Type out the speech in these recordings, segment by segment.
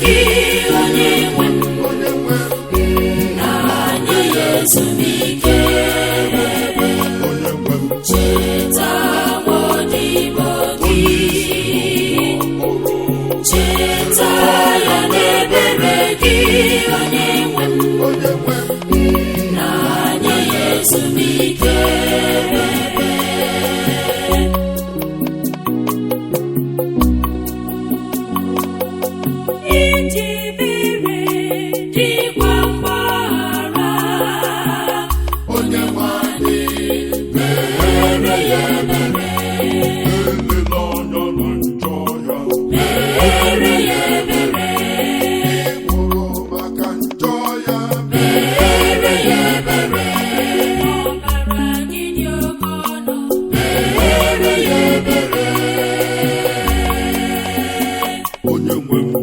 gị onye nwe na-anyị ya ezumike. Cheta nwaodibo gị, cheta ya n'ebere gị onye nwe na-anyị ya ezumike.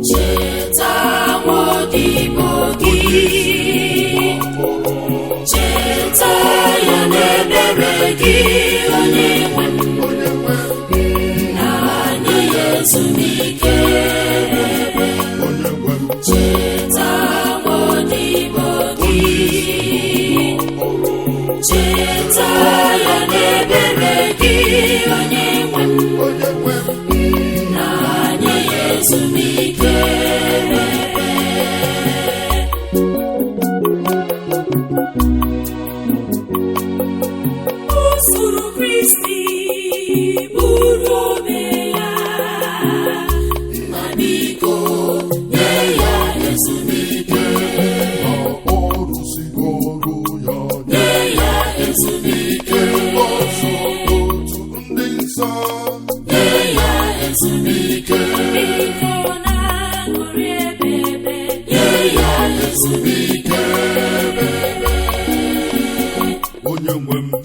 Cheta nwaodibo gị, cheta ya n'ebere gị onye nwe na-anyị ya ezumike. Cheta nwaodibo gị, cheta ya n'ebere gị onye nwe na-anyị ya ezumike. Usoro Kristi bụrụ obe ya, nna biko nye ya ezumike. Nye ya ezumike. Nye ya ezumike. Nye ya ezumike.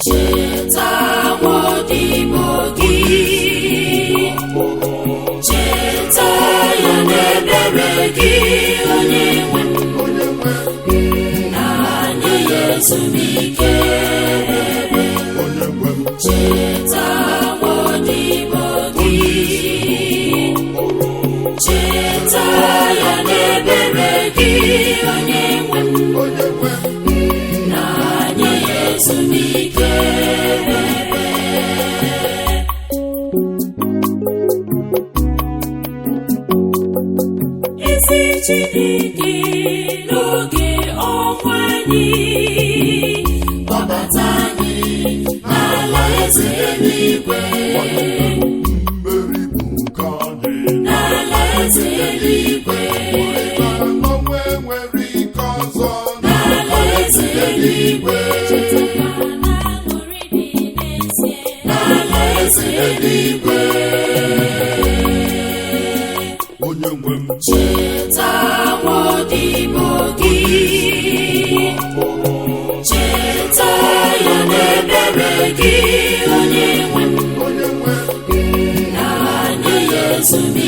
Cheta nwaodibo gị, cheta ya n'ebere gị onye nwe na-anyị ya ezumike. Cheta nwaodibo gị, cheta ya n'ebere gị onye nwe na-anyị ya ezumike. Ezi Chineke n'oge ọnwa anyị, kpọbata anyị n'ala eze eluigwe. N'ala eze eluigwe, n'ala eze eluigwe, n'ala eze eluigwe. Cheta nwaodibo gị, cheta ya n'ebere gị onye nwe na-anyị ya ezumike.